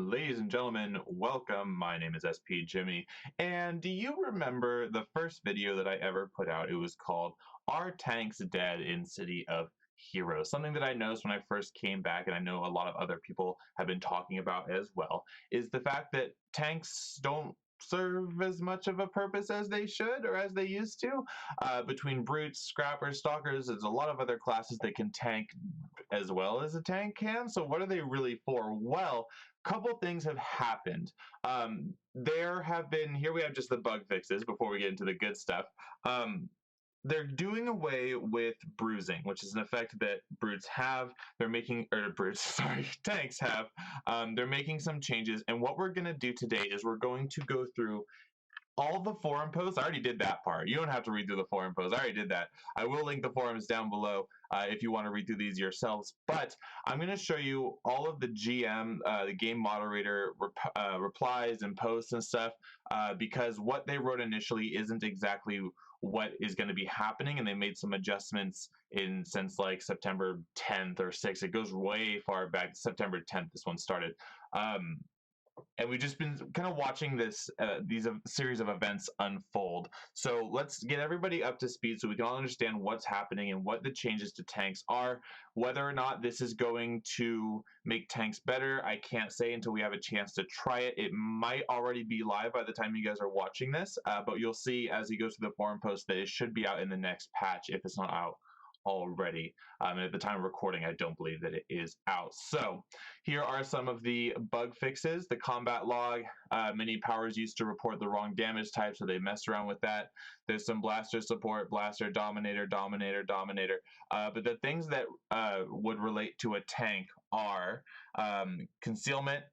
Ladies and gentlemen, welcome. My name is SP Jimmy. And do you remember the first video that I ever put out? It was called Are Tanks Dead in City of Heroes? Something that I noticed when I first came back, and I know a lot of other people have been talking about as well, is the fact that tanks don't serve as much of a purpose as they should or as they used to. Between brutes, scrappers, stalkers, there's a lot of other classes that can tank as well as a tank can. So what are they really for? Well, couple things have happened. There have been, here we have just the bug fixes before we get into the good stuff. Um, they're doing away with bruising, which is an effect that brutes have. They're making, or brutes, sorry, tanks have. They're making some changes, and what we're going to do today is we're going to go through all the forum posts. I already did that part. You don't have to read through the forum posts. I already did that. I will link the forums down below if you want to read through these yourselves. But I'm going to show you all of the GM, the game moderator replies and posts and stuff, because what they wrote initially isn't exactly what is going to be happening, and they made some adjustments in since like September 10th or 6th. It goes way far back. September 10th this one started. And we've just been kind of watching this these series of events unfold. So let's get everybody up to speed so we can all understand what's happening and what the changes to tanks are. Whether or not this is going to make tanks better, I can't say until we have a chance to try it. It might already be live by the time you guys are watching this, but you'll see as he goes through the forum post that it should be out in the next patch if it's not out already. And at the time of recording, I don't believe that it is out. So here are some of the bug fixes. The combat log, many powers used to report the wrong damage type, so they messed around with that. There's some blaster support, blaster, dominator, dominator, dominator. But the things that would relate to a tank are concealment,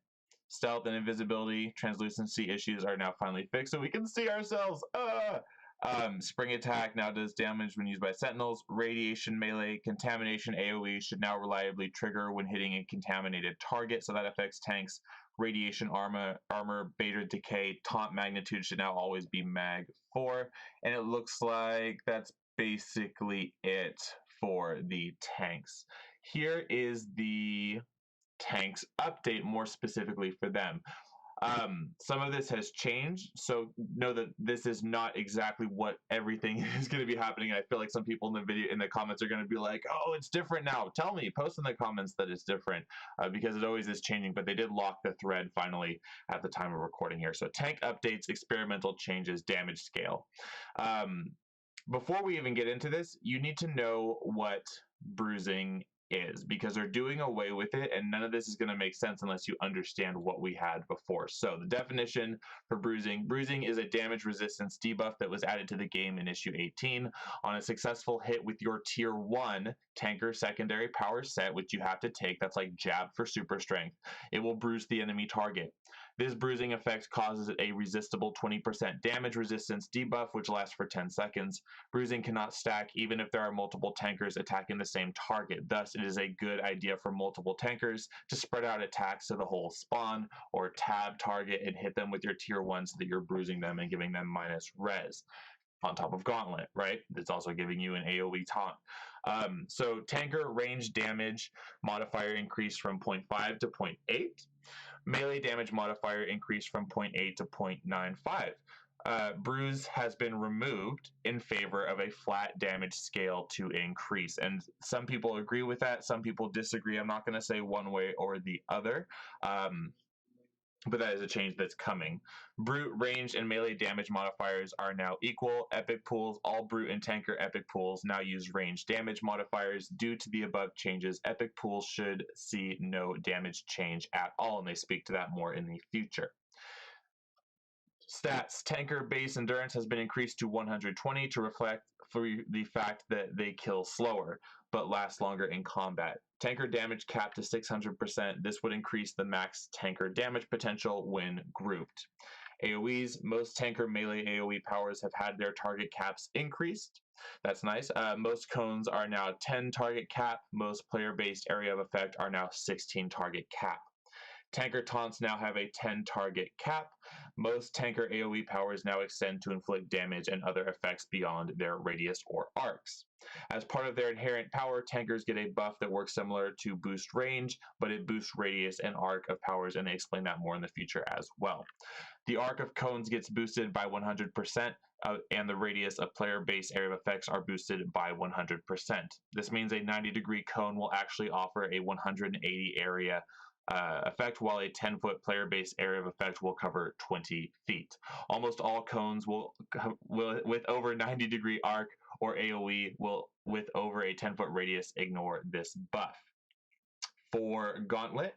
stealth and invisibility, translucency issues are now finally fixed, so we can see ourselves. Spring attack now does damage when used by sentinels. Radiation melee, contamination AoE should now reliably trigger when hitting a contaminated target, so that affects tanks. Radiation armor, beta decay, taunt magnitude should now always be mag 4, and it looks like that's basically it for the tanks. Here is the tanks update more specifically for them. Some of this has changed, so know that this is not exactly what everything is going to be happening. I feel like some people in the comments are going to be like, oh, it's different now. Tell me, post in the comments that it's different, because it always is changing, but they did lock the thread finally at the time of recording here. So tank updates, experimental changes, damage scale. Before we even get into this, you need to know what bruising is, because they're doing away with it, and none of this is going to make sense unless you understand what we had before. So the definition for bruising is a damage resistance debuff that was added to the game in issue 18. On a successful hit with your tier 1 tanker secondary power set, which you have to take, that's like jab for super strength, it will bruise the enemy target. This bruising effect causes a resistible 20% damage resistance debuff, which lasts for 10 seconds. Bruising cannot stack even if there are multiple tankers attacking the same target. Thus, it is a good idea for multiple tankers to spread out attacks to the whole spawn or tab target and hit them with your tier 1 so that you're bruising them and giving them minus res. On top of Gauntlet, right? It's also giving you an AoE taunt. So tanker range damage modifier increased from 0.5 to 0.8. Melee damage modifier increased from 0.8 to 0.95. Bruise has been removed in favor of a flat damage scale to increase. And some people agree with that, some people disagree. I'm not going to say one way or the other. But that is a change that's coming. Brute range and melee damage modifiers are now equal. Epic pools, all brute and tanker epic pools now use range damage modifiers. Due to the above changes, epic pools should see no damage change at all, and they speak to that more in the future. Stats. Tanker base endurance has been increased to 120 to reflect for the fact that they kill slower but last longer in combat. Tanker damage capped to 600%. This would increase the max tanker damage potential when grouped. AoEs. Most tanker melee AoE powers have had their target caps increased. That's nice. Most cones are now 10 target cap. Most player-based area of effect are now 16 target cap. Tanker taunts now have a 10 target cap. Most tanker AoE powers now extend to inflict damage and other effects beyond their radius or arcs. As part of their inherent power, tankers get a buff that works similar to boost range, but it boosts radius and arc of powers, and they explain that more in the future as well. The arc of cones gets boosted by 100%, and the radius of player base area of effects are boosted by 100%. This means a 90-degree cone will actually offer a 180 area effect, while a 10-foot player base area of effect will cover 20 feet. Almost all cones will with over 90-degree arc or AoE will with over a 10-foot radius ignore this buff. For Gauntlet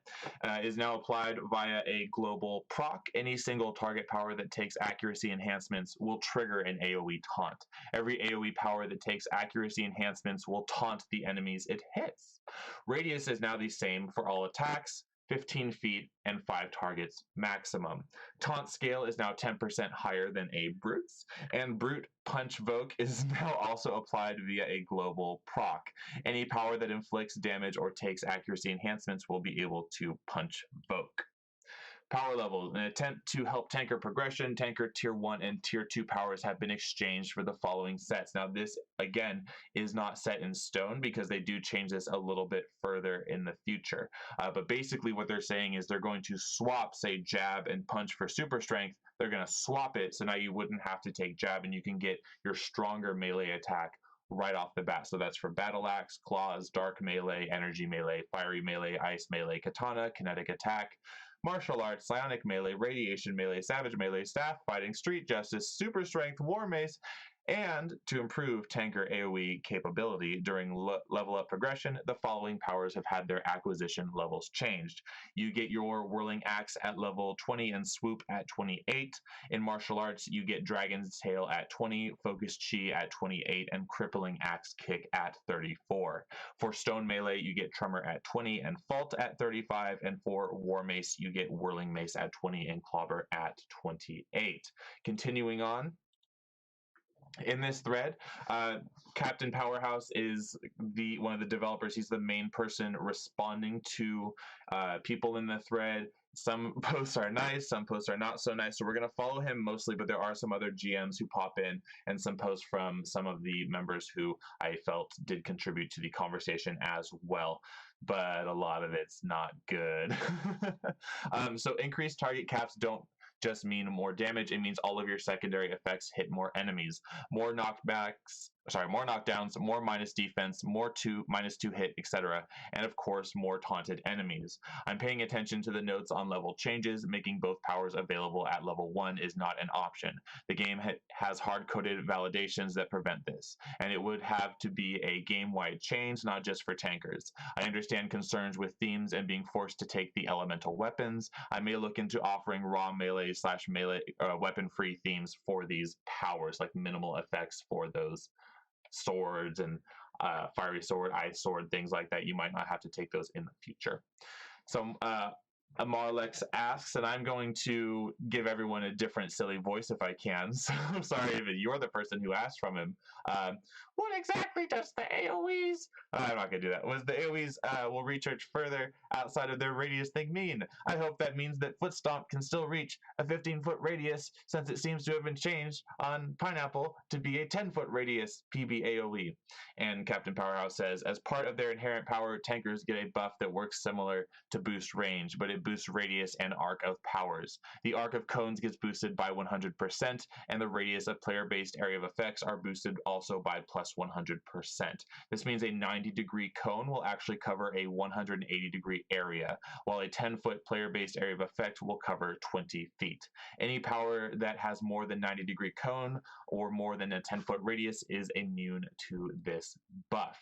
is now applied via a global proc. Any single target power that takes accuracy enhancements will trigger an AoE taunt. Every AoE power that takes accuracy enhancements will taunt the enemies it hits. Radius is now the same for all attacks, 15 feet, and 5 targets maximum. Taunt scale is now 10% higher than a Brute's, and Brute Punch Voke is now also applied via a global proc. Any power that inflicts damage or takes accuracy enhancements will be able to Punch Voke. Power levels. In an attempt to help tanker progression, tanker tier 1 and tier 2 powers have been exchanged for the following sets. Now this, again, is not set in stone because they do change this a little bit further in the future. But basically what they're saying is they're going to swap, say, jab and punch for super strength. They're going to swap it, so now you wouldn't have to take jab and you can get your stronger melee attack right off the bat. So that's for battle axe, claws, dark melee, energy melee, fiery melee, ice melee, katana, kinetic attack, martial arts, psionic melee, radiation melee, savage melee, staff fighting, street justice, super strength, war mace, and to improve tanker AoE capability during level up progression, the following powers have had their acquisition levels changed. You get your whirling axe at level 20 and swoop at 28. In martial arts, you get dragon's tail at 20, focused chi at 28, and crippling axe kick at 34. For stone melee, you get tremor at 20 and fault at 35, and for war mace, you get whirling mace at 20 and clobber at 28. Continuing on, in this thread, Captain Powerhouse is one of the developers. He's the main person responding to people in the thread. Some posts are nice, some posts are not so nice. So we're going to follow him mostly, but there are some other GMs who pop in and some posts from some of the members who I felt did contribute to the conversation as well. But a lot of it's not good. So increased target caps don't just mean more damage. It means all of your secondary effects hit more enemies, more knockdowns, more minus defense, more -2 hit, etc. And of course, more taunted enemies. I'm paying attention to the notes on level changes. Making both powers available at level 1 is not an option. The game has hard-coded validations that prevent this, and it would have to be a game-wide change, not just for tankers. I understand concerns with themes and being forced to take the elemental weapons. I may look into offering raw melee/melee weapon-free themes for these powers, like minimal effects for those swords and fiery sword, ice sword, things like that. You might not have to take those in the future. So Amarlex asks, and I'm going to give everyone a different silly voice if I can. So I'm sorry if you're the person who asked from him. What exactly does the AoEs? I'm not going to do that. Was the AoEs will research further outside of their radius thing mean? I hope that means that Foot Stomp can still reach a 15-foot radius, since it seems to have been changed on Pineapple to be a 10-foot radius PB AoE. And Captain Powerhouse says, as part of their inherent power, tankers get a buff that works similar to boost range, but it boosts radius and arc of powers. The arc of cones gets boosted by 100%, and the radius of player-based area of effects are boosted also by plus 100%. This means a 90-degree cone will actually cover a 180-degree area, while a 10-foot player-based area of effect will cover 20 feet. Any power that has more than 90-degree cone or more than a 10-foot radius is immune to this buff.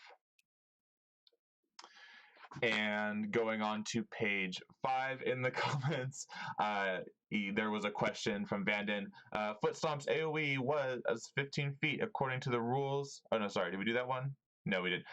And going on to page 5 in the comments, there was a question from Vanden. Foot Stomp's AoE was 15 feet according to the rules. Oh, no, sorry. Did we do that one? No, we didn't.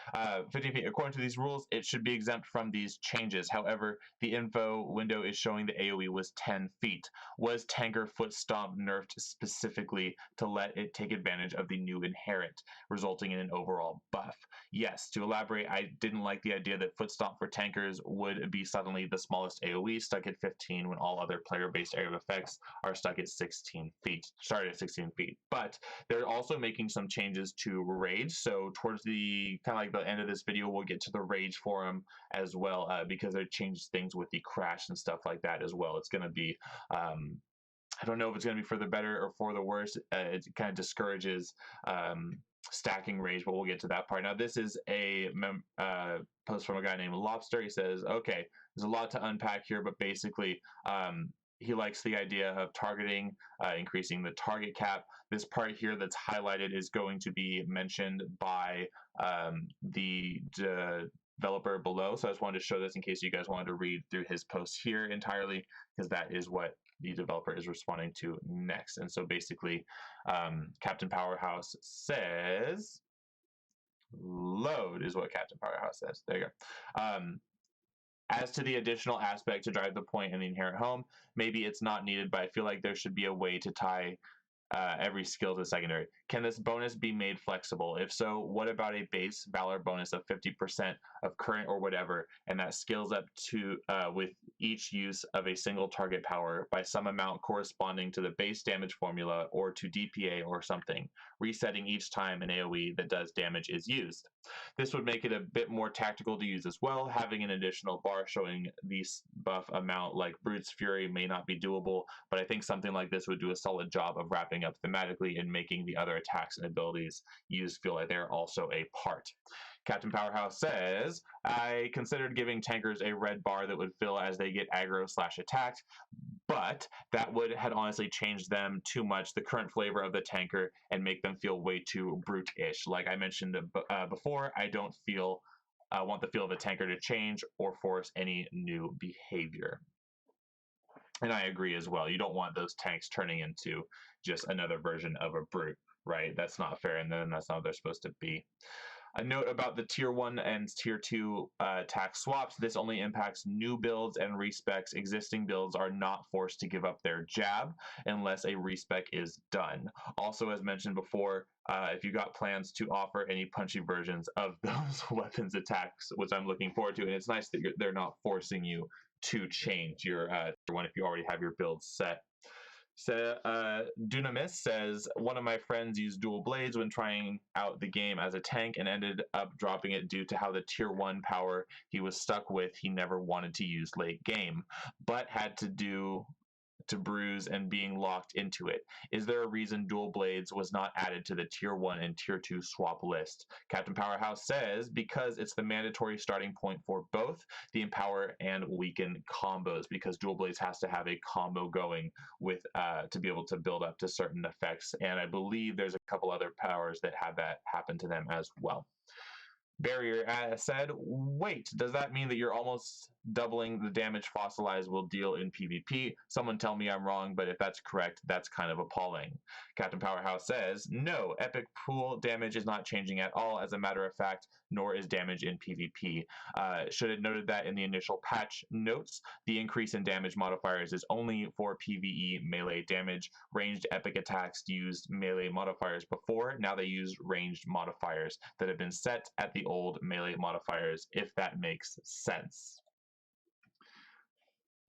15 feet. According to these rules, it should be exempt from these changes. However, the info window is showing the AoE was 10 feet. Was Tanker Foot Stomp nerfed specifically to let it take advantage of the new inherent, resulting in an overall buff? Yes. To elaborate, I didn't like the idea that Foot Stomp for tankers would be suddenly the smallest AoE, stuck at 15, when all other player-based area of effects are stuck at 16 feet. Started at 16 feet. But they're also making some changes to Rage. So towards the kind of like the end of this video, we'll get to the Rage forum as well, because they changed things with the crash and stuff like that as well. It's going to be I don't know if it's going to be for the better or for the worse. It kind of discourages stacking Rage, but we'll get to that part. Now, this is a post from a guy named Lobster. He says, okay, there's a lot to unpack here, but basically, he likes the idea of targeting, increasing the target cap. This part here that's highlighted is going to be mentioned by the developer below. So I just wanted to show this in case you guys wanted to read through his post here entirely, because that is what the developer is responding to next. And so basically, Captain Powerhouse says, load is what Captain Powerhouse says. There you go. As to the additional aspect to drive the point in the inherent home, maybe it's not needed, but I feel like there should be a way to tie every skill to secondary. Can this bonus be made flexible? If so, what about a base Valor bonus of 50% of current or whatever, and that scales up to with each use of a single target power by some amount corresponding to the base damage formula or to DPA or something, resetting each time an AoE that does damage is used? This would make it a bit more tactical to use as well. Having an additional bar showing the buff amount like Brute's Fury may not be doable, but I think something like this would do a solid job of wrapping up thematically and making the other attacks and abilities used feel like they're also a part. Captain Powerhouse says, I considered giving tankers a red bar that would fill as they get aggro/attacked, but that had honestly changed them too much, the current flavor of the tanker, and make them feel way too brute-ish. Like I mentioned before, I don't want the feel of a tanker to change or force any new behavior. And I agree as well. You don't want those tanks turning into just another version of a brute, right? That's not fair, and then that's not what they're supposed to be. A note about the tier 1 and tier 2 attack swaps. This only impacts new builds and respecs. Existing builds are not forced to give up their jab unless a respec is done. Also, as mentioned before, if you got plans to offer any punchy versions of those weapons attacks, which I'm looking forward to, and it's nice that they're not forcing you to change your tier 1 if you already have your build set. So, Dunamis says, one of my friends used dual blades when trying out the game as a tank and ended up dropping it due to how the tier 1 power he was stuck with he never wanted to use late game, but had to do to bruise and being locked into it. Is there a reason dual blades was not added to the tier 1 and tier 2 swap list? Captain Powerhouse says, because it's the mandatory starting point for both the empower and weaken combos, because dual blades has to have a combo going with to be able to build up to certain effects, and I believe there's a couple other powers that have that happen to them as well. Barrier said, wait, does that mean that you're almost doubling the damage Fossilized will deal in PvP? Someone tell me I'm wrong, but if that's correct, that's kind of appalling. Captain Powerhouse says, no, epic pool damage is not changing at all, as a matter of fact, nor is damage in PvP. Should have noted that in the initial patch notes, the increase in damage modifiers is only for PvE melee damage. Ranged epic attacks used melee modifiers before, now they use ranged modifiers that have been set at the old melee modifiers, if that makes sense.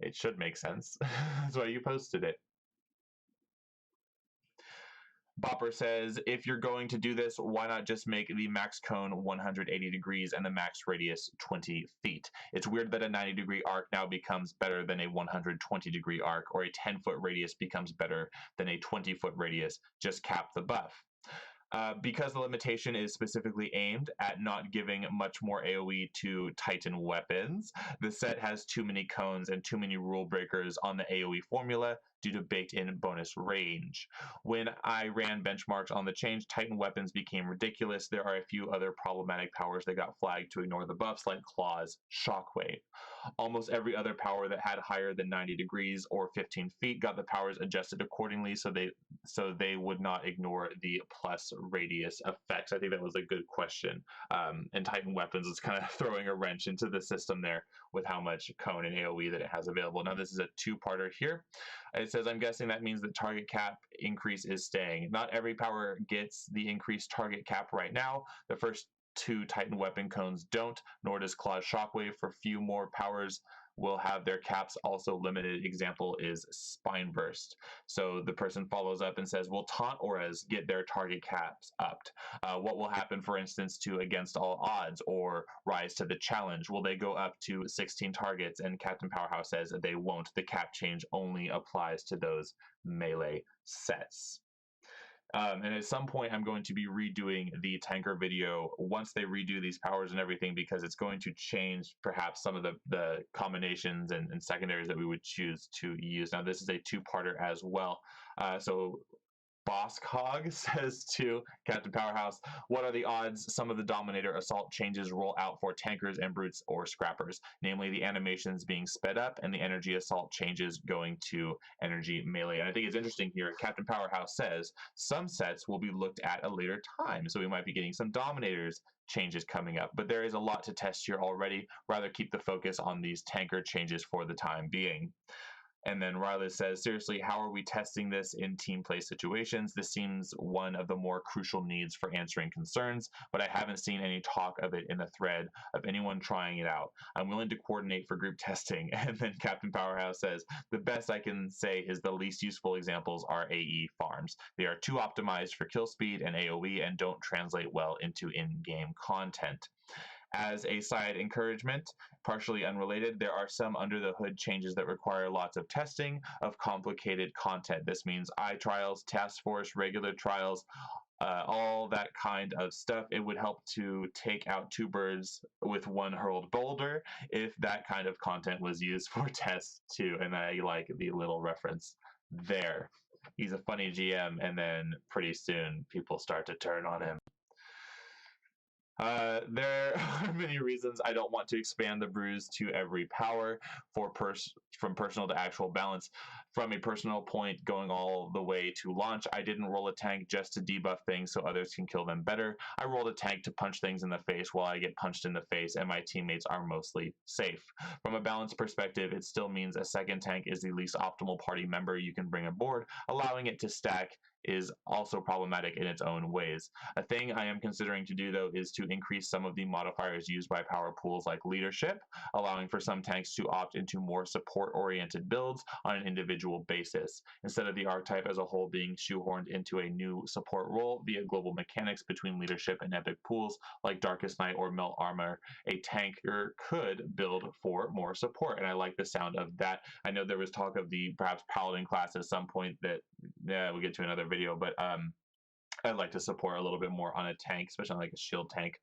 It should make sense. That's why you posted it. Bopper says, if you're going to do this, why not just make the max cone 180 degrees and the max radius 20 feet? It's weird that a 90-degree arc now becomes better than a 120-degree arc, or a 10-foot radius becomes better than a 20-foot radius. Just cap the buff. Because the limitation is specifically aimed at not giving much more AoE to Titan weapons, the set has too many cones and too many rule breakers on the AoE formula due to baked-in bonus range. When I ran benchmarks on the change, Titan weapons became ridiculous. There are a few other problematic powers that got flagged to ignore the buffs, like Claw's Shockwave. Almost every other power that had higher than 90 degrees or 15 feet got the powers adjusted accordingly, so they would not ignore the plus radius effects. I think that was a good question. And Titan weapons is kind of throwing a wrench into the system there with how much cone and AoE that it has available. Now this is a two-parter here. It says, I'm guessing that means the target cap increase is staying. Not every power gets the increased target cap right now. The first two Titan weapon cones don't, nor does Claw's Shockwave. For few more powers will have their caps also limited. Example is Spine Burst. So the person follows up and says, will taunt auras get their target caps upped? What will happen, for instance, to Against All Odds or Rise to the Challenge? Will they go up to 16 targets? And Captain Powerhouse says they won't. The cap change only applies to those melee sets. And at some point, I'm going to be redoing the tanker video once they redo these powers and everything, because it's going to change perhaps some of the combinations and secondaries that we would choose to use. Now, this is a two-parter as well. So Boss Cog says to Captain Powerhouse, what are the odds some of the Dominator Assault changes roll out for tankers and brutes or scrappers? Namely, the animations being sped up and the energy assault changes going to energy melee. And I think it's interesting here, Captain Powerhouse says some sets will be looked at a later time. So we might be getting some Dominators changes coming up, but there is a lot to test here already. Rather keep the focus on these tanker changes for the time being. And then Riley says, seriously, how are we testing this in team play situations? This seems one of the more crucial needs for answering concerns, but I haven't seen any talk of it in the thread of anyone trying it out. I'm willing to coordinate for group testing. And then Captain Powerhouse says, the best I can say is the least useful examples are AE farms. They are too optimized for kill speed and AoE and don't translate well into in-game content. As a side encouragement, partially unrelated, there are some under the hood changes that require lots of testing of complicated content. This means eye trials, task force, regular trials, all that kind of stuff. It would help to take out two birds with one hurled boulder if that kind of content was used for tests too. And I like the little reference there. He's a funny GM, and then pretty soon people start to turn on him. There are many reasons I don't want to expand the bruise to every power from personal to actual balance. From a personal point, going all the way to launch, I didn't roll a tank just to debuff things so others can kill them better. I rolled a tank to punch things in the face while I get punched in the face, and my teammates are mostly safe. From a balance perspective, it still means a second tank is the least optimal party member you can bring aboard. Allowing it to stack is also problematic in its own ways. A thing I am considering to do, though, is to increase some of the modifiers used by power pools like leadership, allowing for some tanks to opt into more support-oriented builds on an individual basis. Instead of the archetype as a whole being shoehorned into a new support role via global mechanics between leadership and epic pools like Darkest Night or Melt Armor, a tanker could build for more support, and I like the sound of that. I know there was talk of the perhaps Paladin class at some point that, yeah, we'll get to another video, but I'd like to support a little bit more on a tank, especially like a shield tank.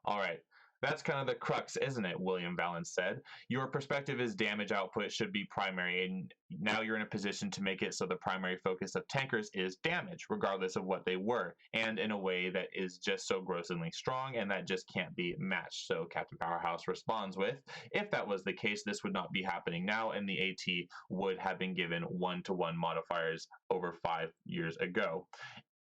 All right. That's kind of the crux, isn't it? William Valance said. Your perspective is damage output should be primary, and now you're in a position to make it so the primary focus of tankers is damage, regardless of what they were, and in a way that is just so grossly strong, and that just can't be matched. So Captain Powerhouse responds with, if that was the case, this would not be happening now, and the AT would have been given one-to-one modifiers over 5 years ago.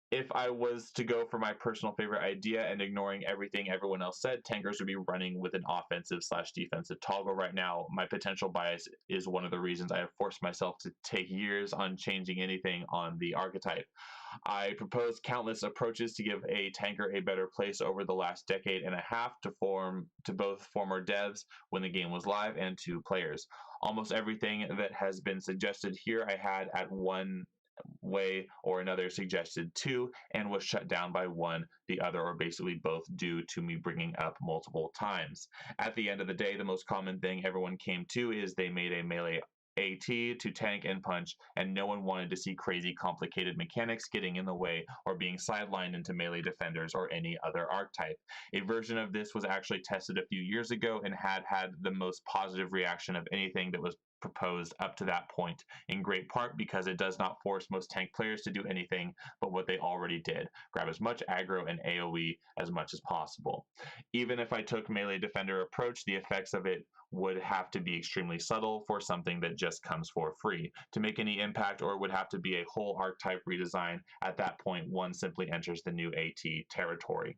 If I was to go for my personal favorite idea and ignoring everything everyone else said, tankers would be running with an offensive/defensive toggle right now. My potential bias is one of the reasons I have forced myself to take years on changing anything on the archetype. I proposed countless approaches to give a tanker a better place over the last decade and a half to both former devs when the game was live and to players. Almost everything that has been suggested here I had at one way or another suggested two and was shut down by one, the other, or basically both due to me bringing up multiple times. At the end of the day, the most common thing everyone came to is they made a melee AT to tank and punch, and no one wanted to see crazy complicated mechanics getting in the way or being sidelined into melee defenders or any other archetype. A version of this was actually tested a few years ago and had the most positive reaction of anything that was proposed up to that point, in great part because it does not force most tank players to do anything but what they already did, grab as much aggro and AoE as much as possible. Even if I took melee defender approach, the effects of it would have to be extremely subtle for something that just comes for free. To make any impact, or it would have to be a whole archetype redesign. At that point, one simply enters the new AT territory.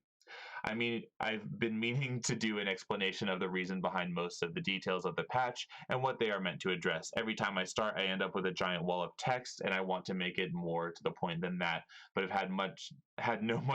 I mean, I've been meaning to do an explanation of the reason behind most of the details of the patch and what they are meant to address. Every time I start, I end up with a giant wall of text, and I want to make it more to the point than that. But I've not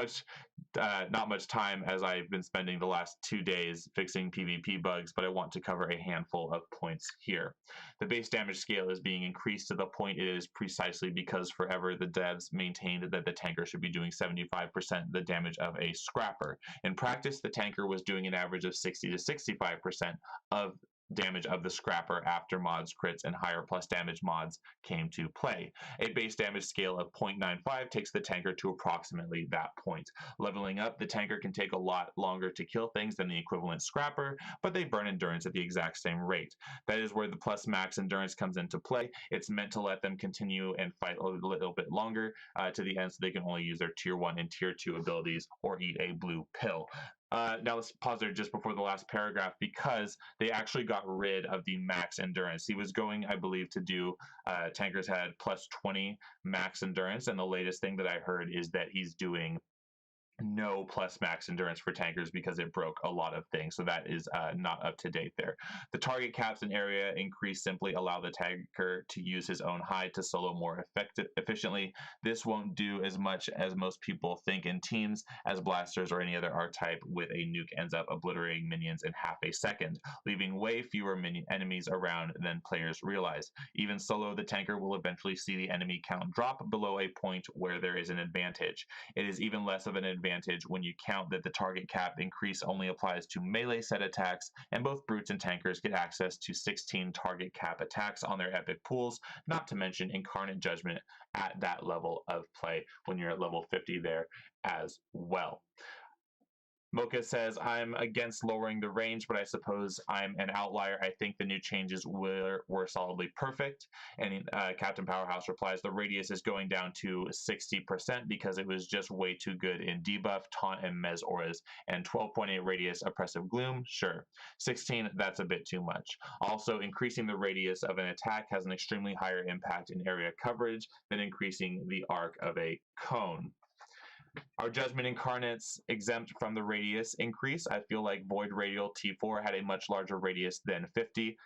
much time, as I've been spending the last 2 days fixing PvP bugs. But I want to cover a handful of points here. The base damage scale is being increased to the point it is precisely because forever the devs maintained that the tanker should be doing 75% the damage of a scrapper. In practice, the tanker was doing an average of 60 to 65% of damage of the scrapper after mods, crits, and higher plus damage mods came to play. A base damage scale of 0.95 takes the tanker to approximately that point. Leveling up, the tanker can take a lot longer to kill things than the equivalent scrapper, but they burn endurance at the exact same rate. That is where the plus max endurance comes into play. It's meant to let them continue and fight a little bit longer to the end, so they can only use their tier 1 and tier 2 abilities or eat a blue pill. Now let's pause there just before the last paragraph, because they actually got rid of the max endurance. He was going, I believe, to do tankers had plus 20 max endurance, and the latest thing that I heard is that he's doing no plus max endurance for tankers because it broke a lot of things. So that is not up to date there. The target caps and area increase simply allow the tanker to use his own hide to solo more efficiently. This won't do as much as most people think in teams, as blasters or any other archetype with a nuke ends up obliterating minions in half a second, leaving way fewer enemies around than players realize. Even solo, the tanker will eventually see the enemy count drop below a point where there is an advantage. It is even less of an advantage when you count that the target cap increase only applies to melee set attacks, and both brutes and tankers get access to 16 target cap attacks on their epic pools, not to mention Incarnate Judgment at that level of play when you're at level 50 there as well. Mocha says, I'm against lowering the range, but I suppose I'm an outlier. I think the new changes were solidly perfect. And Captain Powerhouse replies, the radius is going down to 60% because it was just way too good in debuff, taunt, and mez auras. And 12.8 radius oppressive gloom, sure. 16, that's a bit too much. Also, increasing the radius of an attack has an extremely higher impact in area coverage than increasing the arc of a cone. Our Judgment Incarnates exempt from the radius increase. I feel like Void Radial T4 had a much larger radius than 50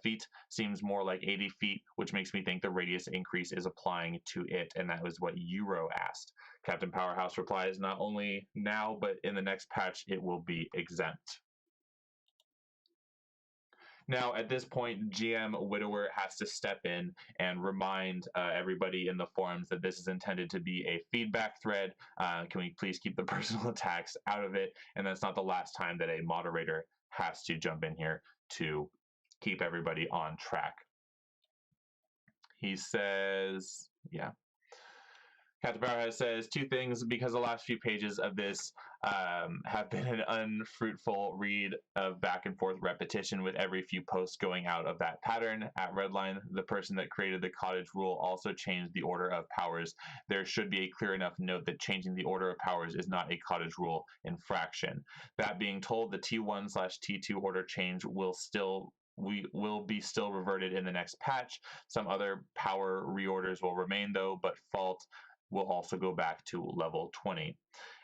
feet, seems more like 80 feet, which makes me think the radius increase is applying to it, and that was what Euro asked. Captain Powerhouse replies, not only now, but in the next patch, it will be exempt. Now, at this point, GM Widower has to step in and remind everybody in the forums that this is intended to be a feedback thread. Can we please keep the personal attacks out of it? And that's not the last time that a moderator has to jump in here to keep everybody on track. He says, yeah. Captain Powerhouse says two things, because the last few pages of this have been an unfruitful read of back and forth repetition with every few posts going out of that pattern. At Redline, the person that created the cottage rule also changed the order of powers. There should be a clear enough note that changing the order of powers is not a cottage rule infraction. That being told, the T1/T2 order change will be still reverted in the next patch. Some other power reorders will remain though, but Fault will also go back to level 20.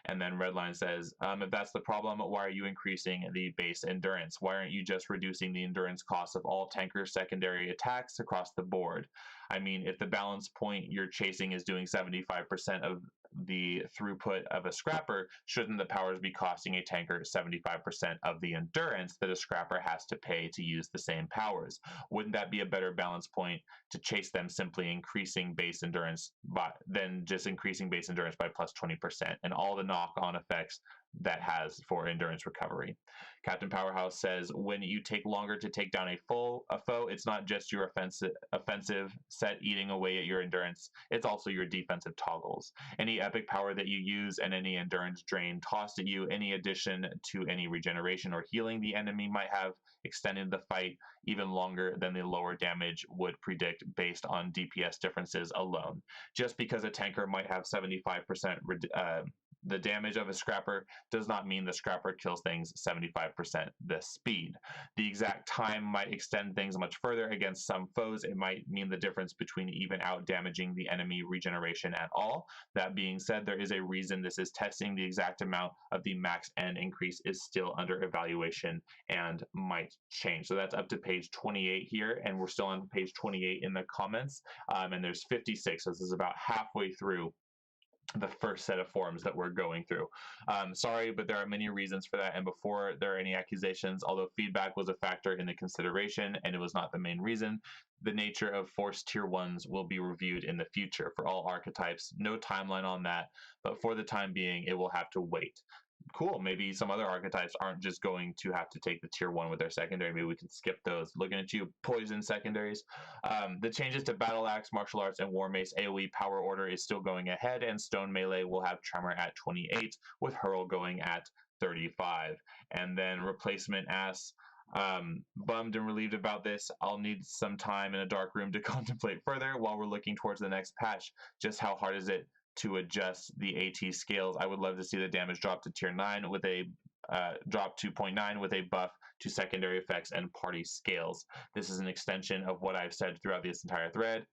And then Redline says, if that's the problem, why are you increasing the base endurance? Why aren't you just reducing the endurance cost of all tanker secondary attacks across the board? I mean, if the balance point you're chasing is doing 75% of the throughput of a scrapper, shouldn't the powers be costing a tanker 75% of the endurance that a scrapper has to pay to use the same powers? Wouldn't that be a better balance point to chase them simply increasing base endurance than just increasing base endurance by plus 20%, and all the knock-on effects that has for endurance recovery. Captain Powerhouse says, when you take longer to take down a foe, it's not just your offensive set eating away at your endurance, it's also your defensive toggles. Any epic power that you use and any endurance drain tossed at you, any addition to any regeneration or healing the enemy might have, extended the fight even longer than the lower damage would predict based on DPS differences alone. Just because a tanker might have 75% the damage of a scrapper does not mean the scrapper kills things 75% the speed. The exact time might extend things much further against some foes. It might mean the difference between even out damaging the enemy regeneration at all. That being said, there is a reason this is testing. The exact amount of the max N increase is still under evaluation and might change. So that's up to page 28 here, and we're still on page 28 in the comments, and there's 56, so this is about halfway through the first set of forms that we're going through. Sorry, but there are many reasons for that, and before there are any accusations, although feedback was a factor in the consideration and it was not the main reason, the nature of forced tier 1s will be reviewed in the future for all archetypes. No timeline on that, but for the time being, it will have to wait. Cool, maybe some other archetypes aren't just going to have to take the tier 1 with their secondary. Maybe we can skip those. Looking at you, poison secondaries. The changes to battle axe, martial arts, and war mace AoE power order is still going ahead, and stone melee will have tremor at 28, with hurl going at 35. And then replacement ass. Bummed and relieved about this. I'll need some time in a dark room to contemplate further while we're looking towards the next patch. Just how hard is it to adjust the AT scales? I would love to see the damage drop to tier 9 with a drop to 0.9 with a buff to secondary effects and party scales. This is an extension of what I've said throughout this entire thread.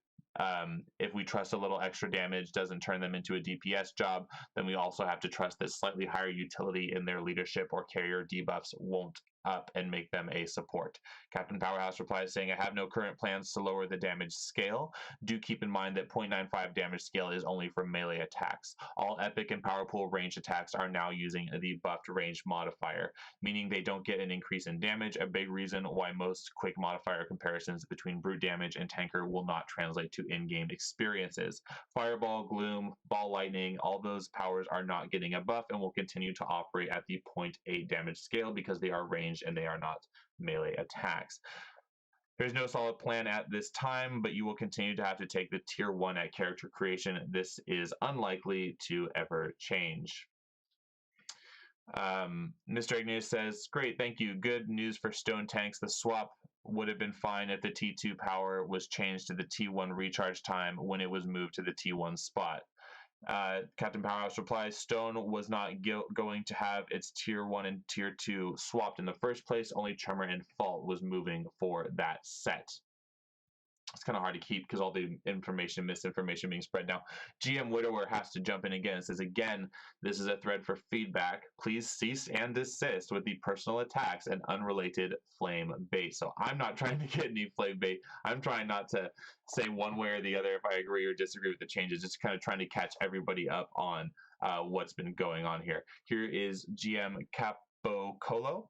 If we trust a little extra damage doesn't turn them into a DPS job, then we also have to trust that slightly higher utility in their leadership or carrier debuffs won't up and make them a support. Captain Powerhouse replies saying, I have no current plans to lower the damage scale. Do keep in mind that 0.95 damage scale is only for melee attacks. All epic and power pool ranged attacks are now using the buffed range modifier, meaning they don't get an increase in damage, a big reason why most quick modifier comparisons between brute damage and tanker will not translate to in-game experiences. Fireball, gloom, ball lightning, all those powers are not getting a buff and will continue to operate at the 0.8 damage scale because they are ranged and they are not melee attacks. There's no solid plan at this time, but you will continue to have to take the tier 1 at character creation. This is unlikely to ever change. Mr. Igneous says, great, thank you. Good news for stone tanks. The swap would have been fine if the T2 power was changed to the T1 recharge time when it was moved to the T1 spot. Captain Powerhouse replies, stone was not going to have its tier 1 and tier 2 swapped in the first place. Only tremor and fault was moving for that set. It's kind of hard to keep because all the information, misinformation being spread now. GM Widower has to jump in again and says, again, this is a thread for feedback. Please cease and desist with the personal attacks and unrelated flame bait. So I'm not trying to get any flame bait. I'm trying not to say one way or the other if I agree or disagree with the changes. Just kind of trying to catch everybody up on what's been going on here. Here is GM Capo Colo.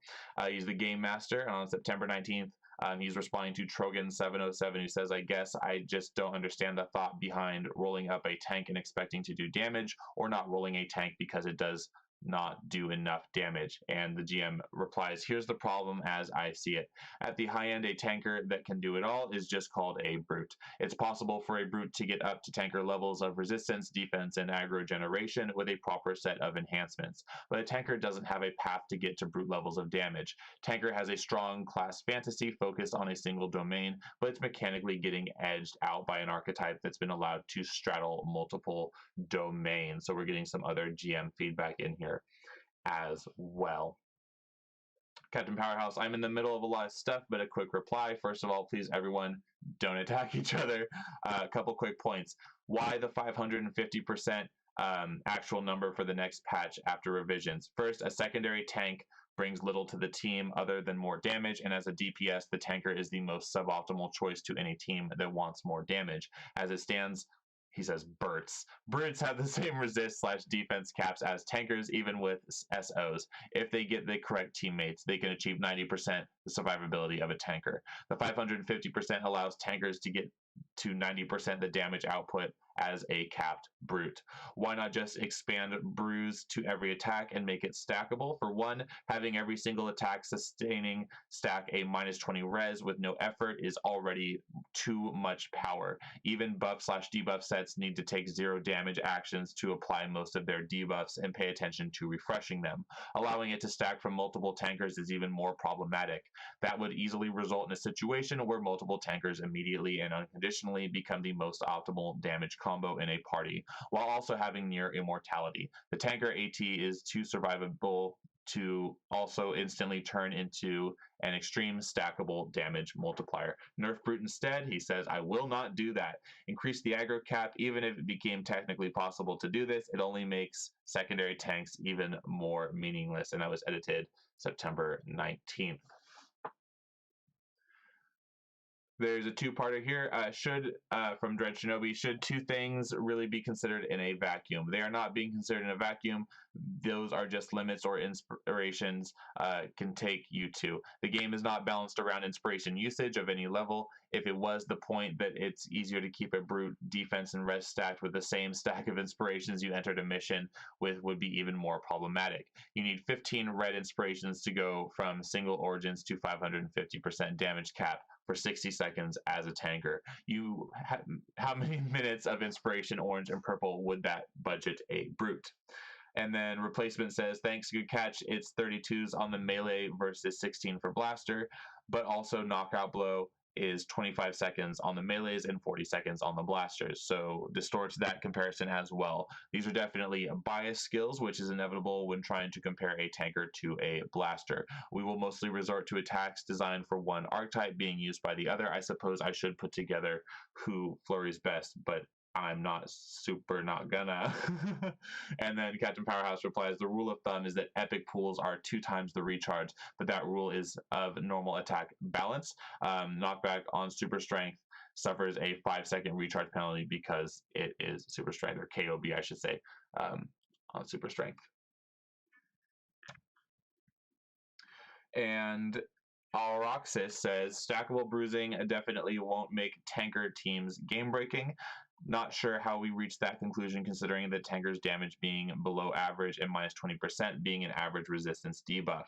He's the game master on September 19th. He's responding to Trogan707, who says, I guess I just don't understand the thought behind rolling up a tank and expecting to do damage, or not rolling a tank because it does not do enough damage. And the GM replies, here's the problem as I see it. At the high end, a tanker that can do it all is just called a brute. It's possible for a brute to get up to tanker levels of resistance, defense, and aggro generation with a proper set of enhancements. But a tanker doesn't have a path to get to brute levels of damage. Tanker has a strong class fantasy focused on a single domain, but it's mechanically getting edged out by an archetype that's been allowed to straddle multiple domains. So we're getting some other GM feedback in here as well. Captain Powerhouse, I'm in the middle of a lot of stuff, but a quick reply. First of all, please, everyone, don't attack each other. A couple quick points. Why the 550% actual number for the next patch after revisions? First, a secondary tank brings little to the team other than more damage, and as a DPS, the tanker is the most suboptimal choice to any team that wants more damage. As it stands, he says Brutes have the same resist/defense caps as tankers, even with SOs. If they get the correct teammates, they can achieve 90% the survivability of a tanker. The 550% allows tankers to get to 90% the damage output as a capped brute. Why not just expand bruise to every attack and make it stackable? For one, having every single attack sustaining stack a -20 res with no effort is already too much power. Even buff/debuff sets need to take 0 damage actions to apply most of their debuffs and pay attention to refreshing them. Allowing it to stack from multiple tankers is even more problematic. That would easily result in a situation where multiple tankers immediately and unconditionally become the most optimal damage combo in a party, while also having near immortality. The tanker AT is too survivable to also instantly turn into an extreme stackable damage multiplier. Nerf Brute instead, he says, I will not do that. Increase the aggro cap. Even if it became technically possible to do this, it only makes secondary tanks even more meaningless. And that was edited September 19th. There's a two-parter here. From Dread Shinobi, should two things really be considered in a vacuum? They are not being considered in a vacuum. Those are just limits or inspirations can take you to. The game is not balanced around inspiration usage of any level. If it was the point that it's easier to keep a brute defense and res stacked with the same stack of inspirations you entered a mission with would be even more problematic. You need 15 red inspirations to go from single origins to 550% damage cap for 60 seconds as a tanker. How many minutes of inspiration orange and purple would that budget a brute? And then replacement says, thanks, good catch. It's 32s on the melee versus 16 for blaster, but also knockout blow is 25 seconds on the melees and 40 seconds on the blasters. So distorts that comparison as well. These are definitely bias skills, which is inevitable when trying to compare a tanker to a blaster. We will mostly resort to attacks designed for one archetype being used by the other. I suppose I should put together who flurries best, but I'm not gonna. And then Captain Powerhouse replies, the rule of thumb is that epic pools are 2 times the recharge, but that rule is of normal attack balance. Knockback on super strength suffers a 5-second recharge penalty because it is super strength, or KOB, I should say, on super strength. And Alroxis says, stackable bruising definitely won't make tanker teams game-breaking. Not sure how we reached that conclusion considering the tanker's damage being below average and -20% being an average resistance debuff.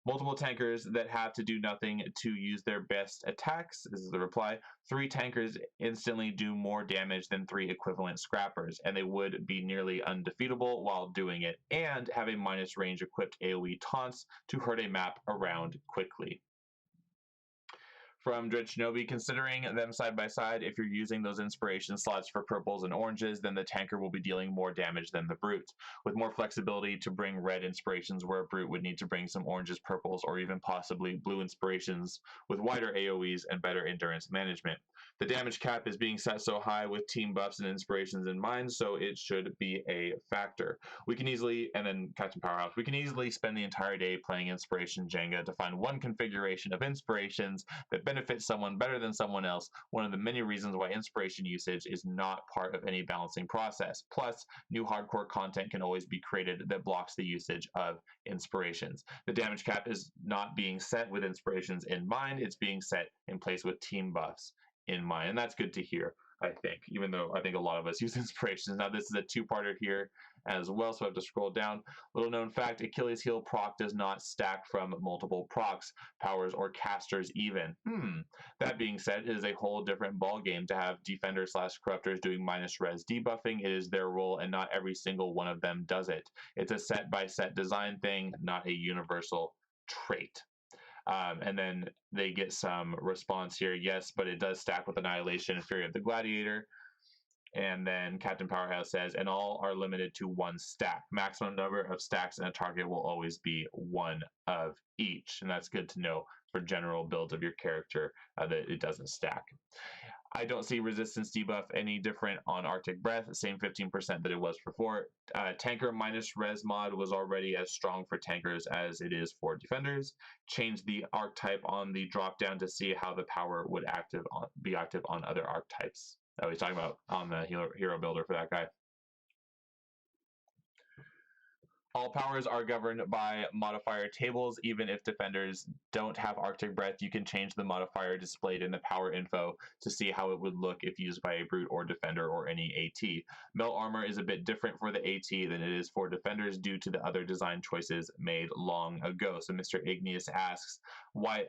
Multiple tankers that have to do nothing to use their best attacks. This is the reply. 3 tankers instantly do more damage than 3 equivalent scrappers, and they would be nearly undefeatable while doing it, and have a minus range equipped AoE taunts to hurt a map around quickly. From Dread Shinobi, considering them side by side, if you're using those inspiration slots for purples and oranges, then the tanker will be dealing more damage than the brute, with more flexibility to bring red inspirations where a brute would need to bring some oranges, purples, or even possibly blue inspirations with wider AoEs and better endurance management. The damage cap is being set so high with team buffs and inspirations in mind, so it should be a factor. We can easily, and then Captain Powerhouse, we can easily spend the entire day playing Inspiration Jenga to find one configuration of inspirations that benefit someone better than someone else, one of the many reasons why inspiration usage is not part of any balancing process. Plus, new hardcore content can always be created that blocks the usage of inspirations. The damage cap is not being set with inspirations in mind, it's being set in place with team buffs in mind, and that's good to hear, I think, even though I think a lot of us use inspirations. Now, this is a 2-parter here as well, so I have to scroll down. Little known fact, Achilles heel proc does not stack from multiple procs, powers, or casters even. That being said, it is a whole different ball game to have defenders/corruptors doing minus res debuffing. It is their role, and not every single one of them does it. It's a set-by-set design thing, not a universal trait. And then they get some response here. Yes, but it does stack with Annihilation and Fury of the Gladiator. And then Captain Powerhouse says, and all are limited to 1 stack. Maximum number of stacks in a target will always be 1 of each. And that's good to know for general builds of your character that it doesn't stack. I don't see resistance debuff any different on Arctic Breath, same 15% that it was before. Tanker minus res mod was already as strong for tankers as it is for defenders. Change the archetype on the drop down to see how the power would be active on other archetypes. That he's talking about on the hero builder for that guy. All powers are governed by modifier tables. Even if defenders don't have Arctic Breath, you can change the modifier displayed in the power info to see how it would look if used by a brute or defender or any AT. Melt armor is a bit different for the AT than it is for defenders due to the other design choices made long ago. So Mr. Igneous asks, why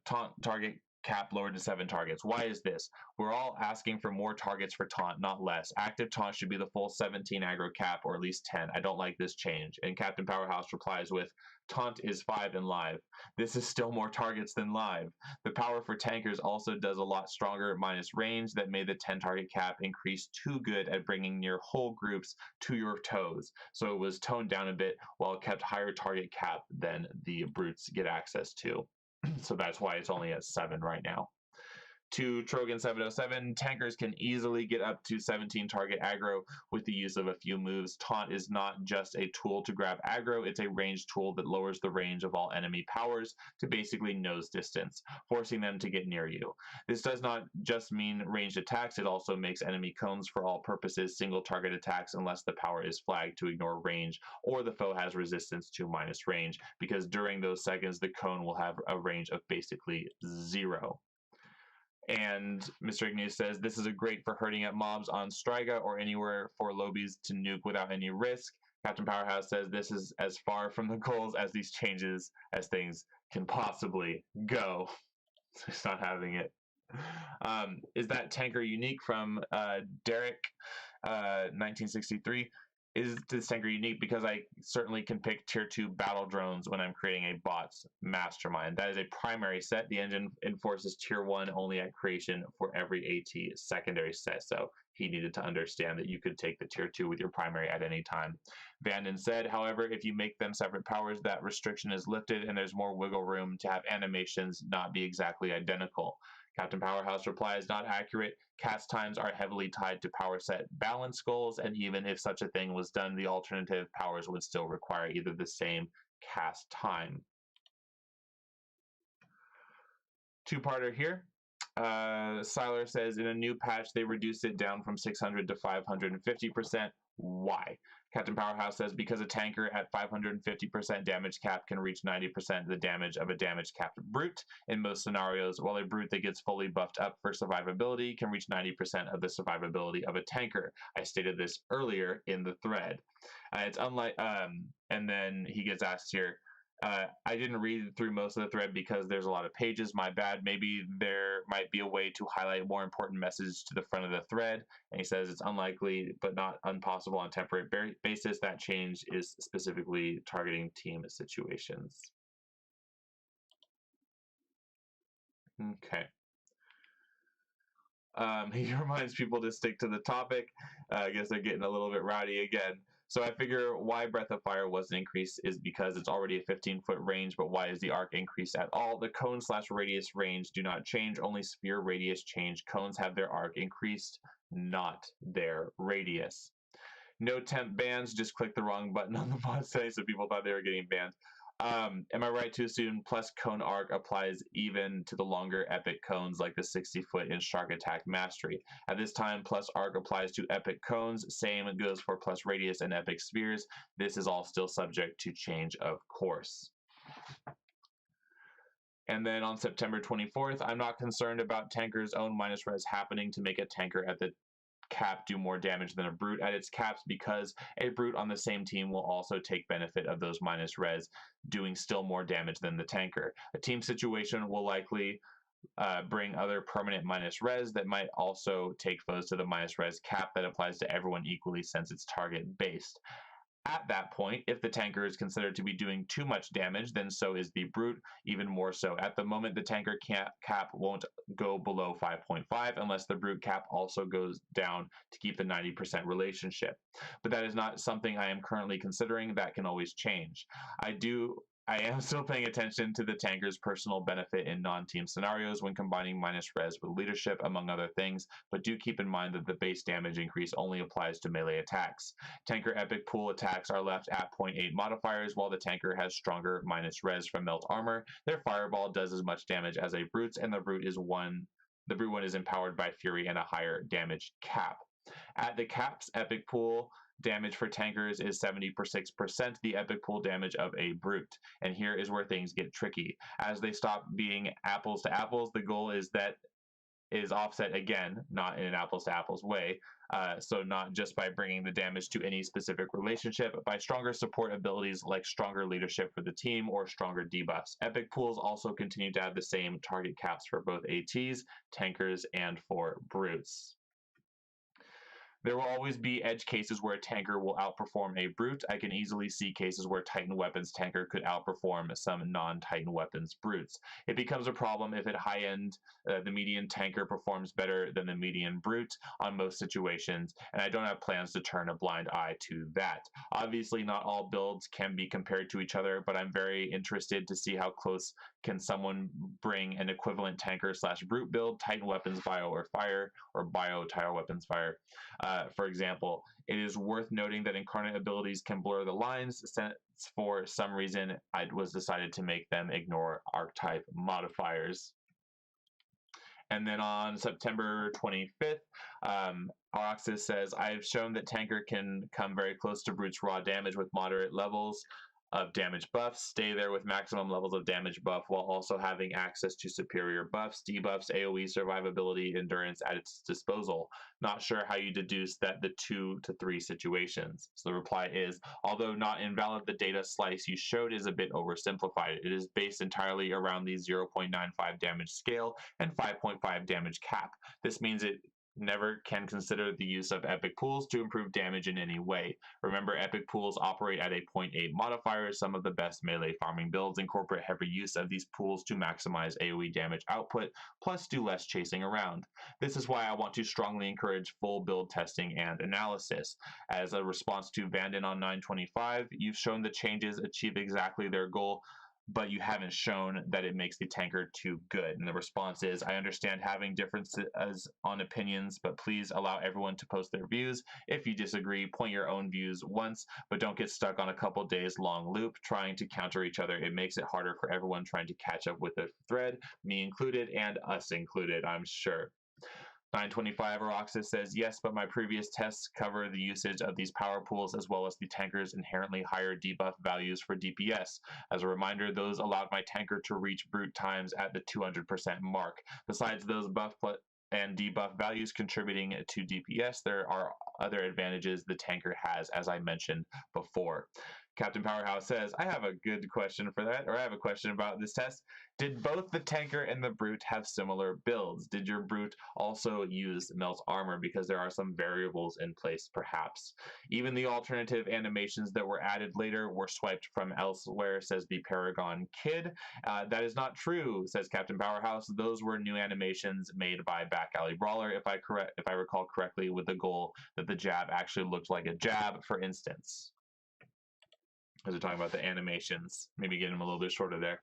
taunt target cap lowered to 7 targets? Why is this? We're all asking for more targets for taunt, not less. Active taunt should be the full 17 aggro cap, or at least 10. I don't like this change. And Captain Powerhouse replies with, taunt is 5 in live. This is still more targets than live. The power for tankers also does a lot stronger minus range that made the 10 target cap increase too good at bringing near whole groups to your toes. So it was toned down a bit while it kept higher target cap than the brutes get access to. So that's why it's only at 7 right now. To Trogan 707, tankers can easily get up to 17 target aggro with the use of a few moves. Taunt is not just a tool to grab aggro, it's a range tool that lowers the range of all enemy powers to basically nose distance, forcing them to get near you. This does not just mean ranged attacks, it also makes enemy cones for all purposes single target attacks unless the power is flagged to ignore range or the foe has resistance to minus range, because during those seconds the cone will have a range of basically 0. And Mr. Igneous says, this is a great for hurting at mobs on Striga or anywhere for lobbies to nuke without any risk. Captain Powerhouse says, this is as far from the goals as these changes as things can possibly go. So he's not having it. Is that tanker unique from Derek 1963? Is this tanker unique? Because I certainly can pick tier 2 battle drones when I'm creating a bots mastermind. That is a primary set. The engine enforces tier 1 only at creation for every AT secondary set. So he needed to understand that you could take the tier 2 with your primary at any time. Vanden said, however, if you make them separate powers, that restriction is lifted and there's more wiggle room to have animations not be exactly identical. Captain Powerhouse replies, not accurate. Cast times are heavily tied to power set balance goals, and even if such a thing was done, the alternative powers would still require either the same cast time. Two-parter here. Siler says, in a new patch, they reduced it down from 600 to 550%. Why? Captain Powerhouse says, because a tanker at 550% damage cap can reach 90% of the damage of a damage capped brute in most scenarios, while a brute that gets fully buffed up for survivability can reach 90% of the survivability of a tanker. I stated this earlier in the thread. It's unlike, and then he gets asked here, I didn't read through most of the thread because there's a lot of pages. My bad. Maybe there might be a way to highlight more important messages to the front of the thread. And he says it's unlikely but not impossible on a temporary basis. That change is specifically targeting team situations. Okay. He reminds people to stick to the topic. I guess they're getting a little bit rowdy again. So I figure why Breath of Fire wasn't increased is because it's already a 15-foot range, but why is the arc increased at all? The cone/radius range do not change, only sphere radius change. Cones have their arc increased, not their radius. No temp bans, just click the wrong button on the bot site, so people thought they were getting banned. Am I right to assume plus cone arc applies even to the longer epic cones like the 60-foot in Shark Attack Mastery? At this time, plus arc applies to epic cones. Same goes for plus radius and epic spheres. This is all still subject to change, of course. And then on September 24th, I'm not concerned about tanker's own minus res happening to make a tanker at the cap do more damage than a brute at its caps, because a brute on the same team will also take benefit of those minus res, doing still more damage than the tanker. A team situation will likely bring other permanent minus res that might also take foes to the minus res cap that applies to everyone equally since it's target based. At that point, if the tanker is considered to be doing too much damage, then so is the brute, even more so. At the moment, the tanker cap won't go below 5.5 unless the brute cap also goes down to keep the 90% relationship. But that is not something I am currently considering. That can always change. I am still paying attention to the tanker's personal benefit in non-team scenarios when combining minus res with leadership, among other things, but do keep in mind that the base damage increase only applies to melee attacks. Tanker epic pool attacks are left at 0.8 modifiers, while the tanker has stronger minus res from melt armor. Their fireball does as much damage as a brute's, and the brute one is empowered by fury and a higher damage cap. At the cap's epic pool damage for tankers is 76% the epic pool damage of a brute. And here is where things get tricky. As they stop being apples to apples, the goal is that is offset again, not in an apples to apples way. So not just by bringing the damage to any specific relationship, but by stronger support abilities like stronger leadership for the team or stronger debuffs. Epic pools also continue to have the same target caps for both ATs, tankers, and for brutes. There will always be edge cases where a tanker will outperform a brute. I can easily see cases where Titan weapons tanker could outperform some non-Titan weapons brutes. It becomes a problem if at high end, the median tanker performs better than the median brute on most situations, and I don't have plans to turn a blind eye to that. Obviously, not all builds can be compared to each other, but I'm very interested to see how close can someone bring an equivalent tanker slash brute build, Titan weapons bio or fire, or bio Titan weapons fire. For example, it is worth noting that incarnate abilities can blur the lines since for some reason it was decided to make them ignore archetype modifiers. And then on September 25th, Oroxis says, I've shown that tanker can come very close to brute's raw damage with moderate levels of damage buffs, stay there with maximum levels of damage buff while also having access to superior buffs, debuffs, AoE survivability, endurance at its disposal. Not sure how you deduce that the 2 to 3 situations. So the reply is, although not invalid, the data slice you showed is a bit oversimplified. It is based entirely around the 0.95 damage scale and 5.5 damage cap. This means it never can consider the use of epic pools to improve damage in any way. Remember, epic pools operate at a 0.8 modifier. Some of the best melee farming builds incorporate heavy use of these pools to maximize AoE damage output, plus do less chasing around. This is why I want to strongly encourage full build testing and analysis. As a response to Vanden on 925, you've shown the changes achieve exactly their goal, but you haven't shown that it makes the tanker too good. And the response is, I understand having differences on opinions, but please allow everyone to post their views. If you disagree, point your own views once, but don't get stuck on a couple days long loop trying to counter each other. It makes it harder for everyone trying to catch up with the thread, me included and us included, I'm sure. 925 Oroxis says, yes, but my previous tests cover the usage of these power pools as well as the tanker's inherently higher debuff values for DPS. As a reminder, those allowed my tanker to reach brute times at the 200% mark. Besides those buff and debuff values contributing to DPS, there are other advantages the tanker has, as I mentioned before. Captain Powerhouse says, I have a good question for that, or I have a question about this test. Did both the tanker and the brute have similar builds? Did your brute also use melt armor? Because there are some variables in place, perhaps. Even the alternative animations that were added later were swiped from elsewhere, says the Paragon Kid. That is not true, says Captain Powerhouse. Those were new animations made by Back Alley Brawler, if I recall correctly, with the goal that the jab actually looked like a jab, for instance. As we're talking about the animations, maybe getting them a little bit shorter there.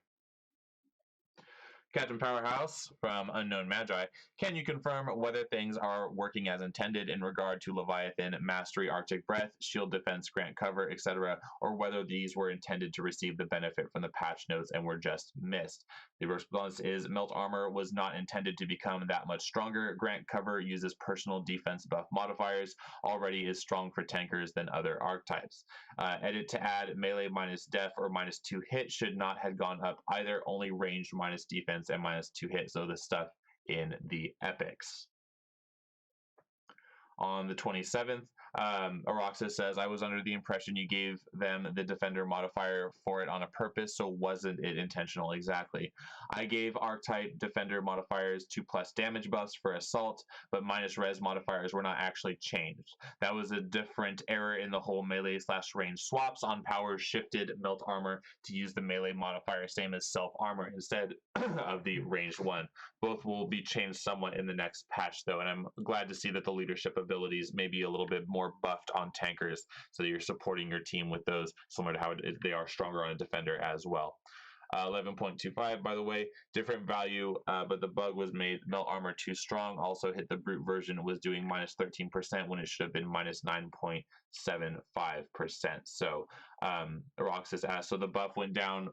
Captain Powerhouse from Unknown Magi, can you confirm whether things are working as intended in regard to Leviathan, Mastery, Arctic Breath, Shield Defense, Grant Cover, etc., or whether these were intended to receive the benefit from the patch notes and were just missed? The response is Melt Armor was not intended to become that much stronger. Grant Cover uses personal defense buff modifiers, already is strong for tankers than other archetypes. Edit to add melee minus def or -2 hit should not have gone up either, only ranged minus defense and -2 hit, so the stuff in the epics. On the 27th, Oroxis says, I was under the impression you gave them the defender modifier for it on a purpose, so wasn't it intentional? Exactly. I gave archetype defender modifiers to plus damage buffs for assault, but minus res modifiers were not actually changed. That was a different error in the whole melee / range swaps. On power shifted melt armor to use the melee modifier, same as self armor, instead of the ranged one. Both will be changed somewhat in the next patch, though, and I'm glad to see that the leadership abilities may be a little bit more buffed on tankers, so that you're supporting your team with those, similar to how they are stronger on a defender as well. 11.25, by the way, different value, but the bug was made melt armor too strong. Also hit the brute version, was doing -13% when it should have been -9.75%. So Roxas asked, so the buff went down,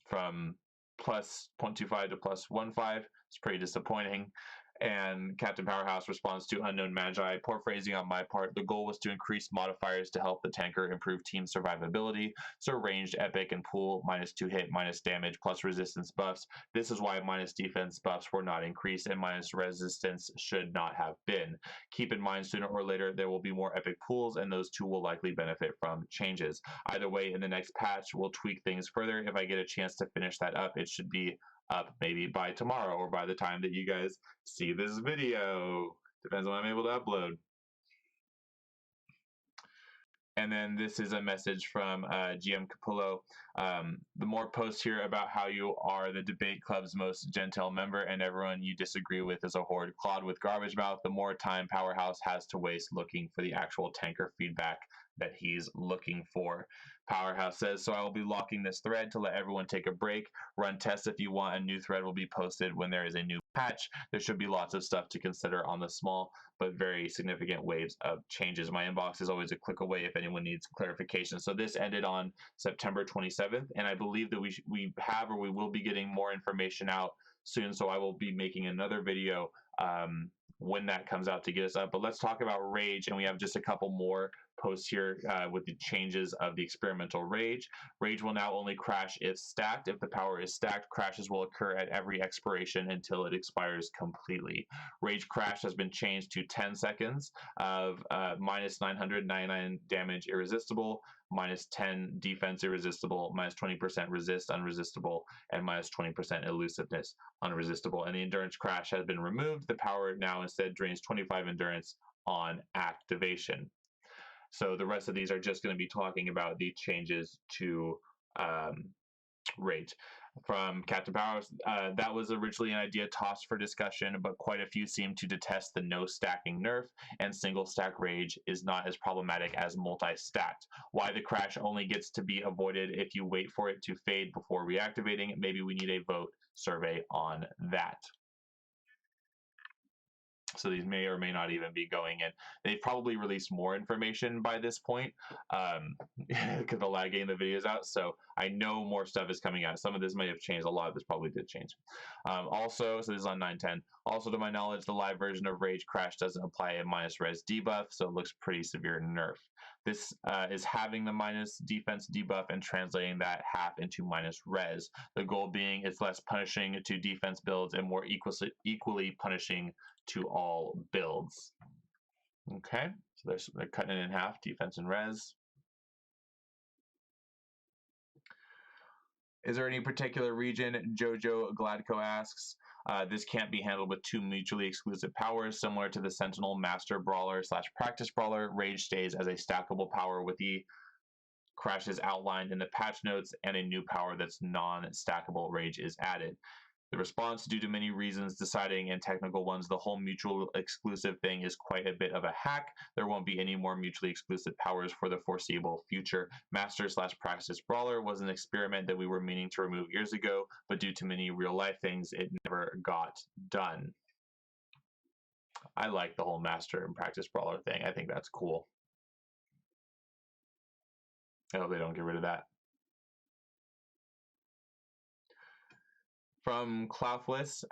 from plus 0.25 to plus 1.5. It's pretty disappointing. And Captain Powerhouse responds to Unknown Magi. Poor phrasing on my part. The goal was to increase modifiers to help the tanker improve team survivability. So ranged, epic, and pool, -2 hit, minus damage, plus resistance buffs. This is why minus defense buffs were not increased and minus resistance should not have been. Keep in mind, sooner or later, there will be more epic pools, and those two will likely benefit from changes. Either way, in the next patch, we'll tweak things further. If I get a chance to finish that up, it should be up maybe by tomorrow or by the time that you guys see this video. Depends on when I'm able to upload. And then this is a message from GM Capullo. The more posts here about how you are the debate club's most gentile member and everyone you disagree with is a horde clod with garbage mouth, the more time Powerhouse has to waste looking for the actual tanker feedback that he's looking for. Powerhouse says, so I will be locking this thread to let everyone take a break. Run tests if you want. A new thread will be posted when there is a new patch. There should be lots of stuff to consider on the small but very significant waves of changes. My inbox is always a click away if anyone needs clarification. So this ended on September 27th, and I believe that we have or we will be getting more information out soon. So I will be making another video when that comes out to get us up. But let's talk about Rage, and we have just a couple more posts here with the changes of the experimental Rage. Rage will now only crash if stacked. If the power is stacked, crashes will occur at every expiration until it expires completely. Rage crash has been changed to 10 seconds of -999 damage irresistible, -10 defense irresistible, -20% resist unresistible, and -20% elusiveness unresistible. And the endurance crash has been removed. The power now instead drains 25 endurance on activation. So the rest of these are just going to be talking about the changes to Rage. From Captain Powers, that was originally an idea tossed for discussion, but quite a few seem to detest the no stacking nerf, and single stack Rage is not as problematic as multi-stacked. Why the crash only gets to be avoided if you wait for it to fade before reactivating, maybe we need a vote survey on that. So these may or may not even be going in. They've probably released more information by this point because the lag getting the videos out. So I know more stuff is coming out. Some of this may have changed. A lot of this probably did change. Also, so this is on 9.10. Also, to my knowledge, the live version of Rage Crash doesn't apply a minus res debuff, so it looks pretty severe nerf. This is having the minus defense debuff and translating that half into minus res. The goal being it's less punishing to defense builds and more equally punishing to all builds. Okay, so they're cutting it in half, defense and res. Is there any particular region? Jojo Gladko asks. This can't be handled with two mutually exclusive powers, similar to the Sentinel Master Brawler / Practice Brawler. Rage stays as a stackable power with the crashes outlined in the patch notes, and a new power that's non-stackable Rage is added. The response, due to many reasons, deciding and technical ones, the whole mutual exclusive thing is quite a bit of a hack. There won't be any more mutually exclusive powers for the foreseeable future. Master / Practice Brawler was an experiment that we were meaning to remove years ago, but due to many real life things, it never got done. I like the whole Master and Practice Brawler thing. I think that's cool. I hope they don't get rid of that. From Clouthless,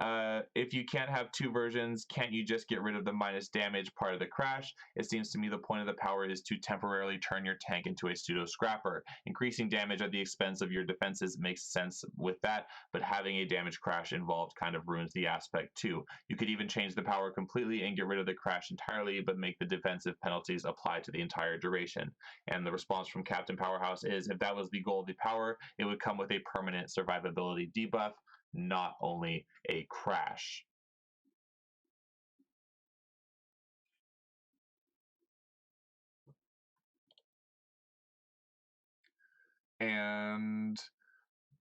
if you can't have two versions, can't you just get rid of the minus damage part of the crash? It seems to me the point of the power is to temporarily turn your tank into a pseudo scrapper. Increasing damage at the expense of your defenses makes sense with that, but having a damage crash involved kind of ruins the aspect too. You could even change the power completely and get rid of the crash entirely, but make the defensive penalties apply to the entire duration. And the response from Captain Powerhouse is, if that was the goal of the power, it would come with a permanent survivability debuff, not only a crash. And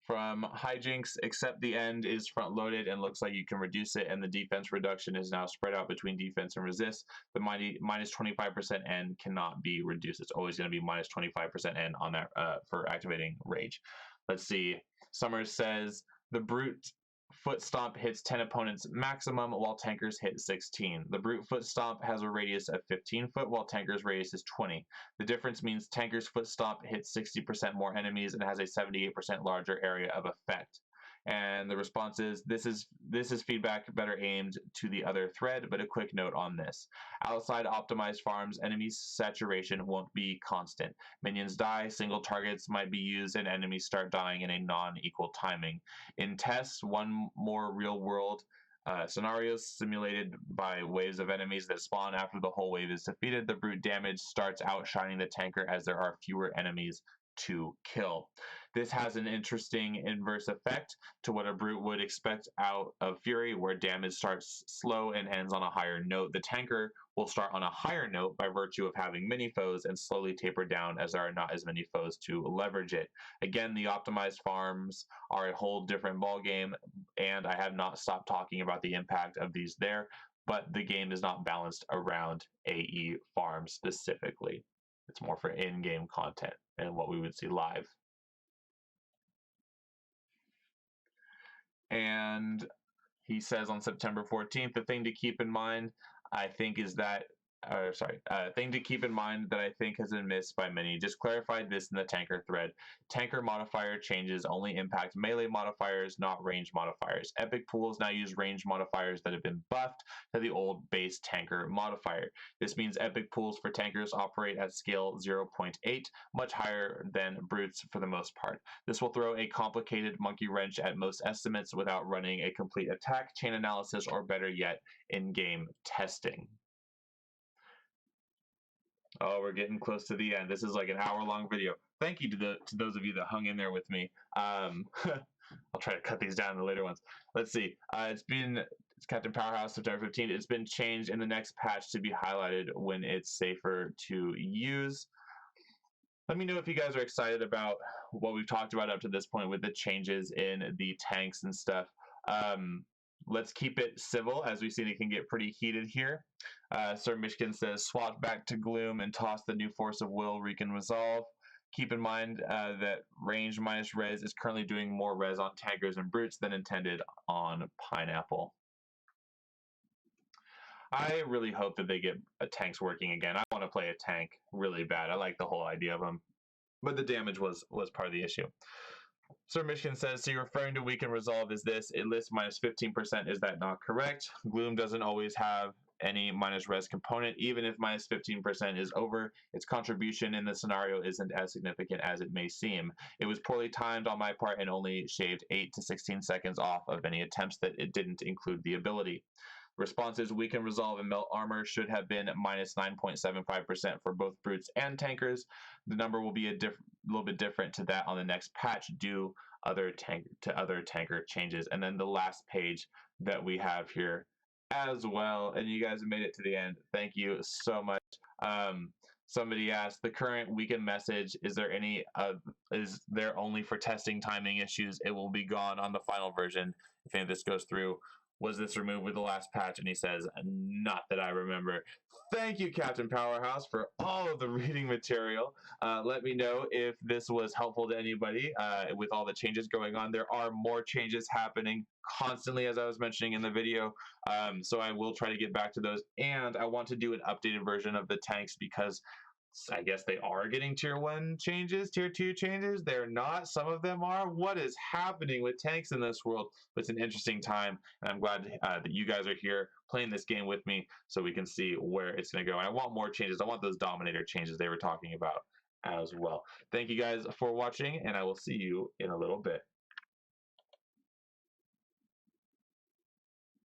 from Hijinks, except the end is front loaded and looks like you can reduce it, and the defense reduction is now spread out between defense and resist. The minus 25% end cannot be reduced. It's always going to be minus 25% end on that for activating Rage. Let's see. Summers says the brute foot stomp hits 10 opponents maximum, while tankers hit 16. The brute foot stomp has a radius of 15 foot, while tankers' radius is 20. The difference means tankers' foot stomp hits 60% more enemies and has a 78% larger area of effect. And the response is, this is feedback better aimed to the other thread, but a quick note on this. Outside optimized farms, enemy saturation won't be constant. Minions die, single targets might be used, and enemies start dying in a non-equal timing. In tests, one more real-world scenarios simulated by waves of enemies that spawn after the whole wave is defeated, the brute damage starts outshining the tanker as there are fewer enemies to kill. This has an interesting inverse effect to what a brute would expect out of Fury, where damage starts slow and ends on a higher note. The tanker will start on a higher note by virtue of having many foes and slowly taper down as there are not as many foes to leverage it. Again, the optimized farms are a whole different ballgame, and I have not stopped talking about the impact of these there, but the game is not balanced around AE farms specifically. It's more for in-game content and what we would see live. And he says on September 14th, the thing to keep in mind, I think, is that thing to keep in mind that I think has been missed by many. Just clarified this in the tanker thread. Tanker modifier changes only impact melee modifiers, not range modifiers. Epic pools now use range modifiers that have been buffed to the old base tanker modifier. This means epic pools for tankers operate at scale 0.8, much higher than brutes for the most part. This will throw a complicated monkey wrench at most estimates without running a complete attack chain analysis, or better yet, in-game testing. Oh, we're getting close to the end. This is like an hour-long video. Thank you to those of you that hung in there with me. I'll try to cut these down in the later ones. Let's see. It's Captain Powerhouse, September 15th. It's been changed in the next patch to be highlighted when it's safer to use. Let me know if you guys are excited about what we've talked about up to this point with the changes in the tanks and stuff. Let's keep it civil, as we've seen it can get pretty heated here. Sir Michigan says, swap back to Gloom and toss the new Force of Will, Recon Resolve. Keep in mind that range minus res is currently doing more res on tankers and brutes than intended on Pineapple. I really hope that they get tanks working again. I want to play a tank really bad. I like the whole idea of them, but the damage was part of the issue. Sir Michigan says, so you're referring to weaken resolve is this, it lists minus 15%, is that not correct? Gloom doesn't always have any minus res component. Even if minus 15% is over, its contribution in the scenario isn't as significant as it may seem. It was poorly timed on my part and only shaved 8 to 16 seconds off of any attempts that it didn't include the ability. Responses, weaken resolve and melt armor should have been minus 9.75% for both brutes and tankers. The number will be a little bit different to that on the next patch due to other tanker changes. And then the last page that we have here as well, and you guys have made it to the end. Thank you so much. Somebody asked, the current weekend message, is there only for testing timing issues? It will be gone on the final version if any of this goes through. Was this removed with the last patch? And he says, not that I remember. Thank you, Captain Powerhouse, for all of the reading material. Let me know if this was helpful to anybody with all the changes going on. There are more changes happening constantly, as I was mentioning in the video. So I will try to get back to those. And I want to do an updated version of the tanks because I guess they are getting tier 1 changes, tier 2 changes. They're not. Some of them are. What is happening with tanks in this world? But it's an interesting time, and I'm glad that you guys are here playing this game with me so we can see where it's going to go. And I want more changes. I want those Dominator changes they were talking about as well. Thank you guys for watching, and I will see you in a little bit.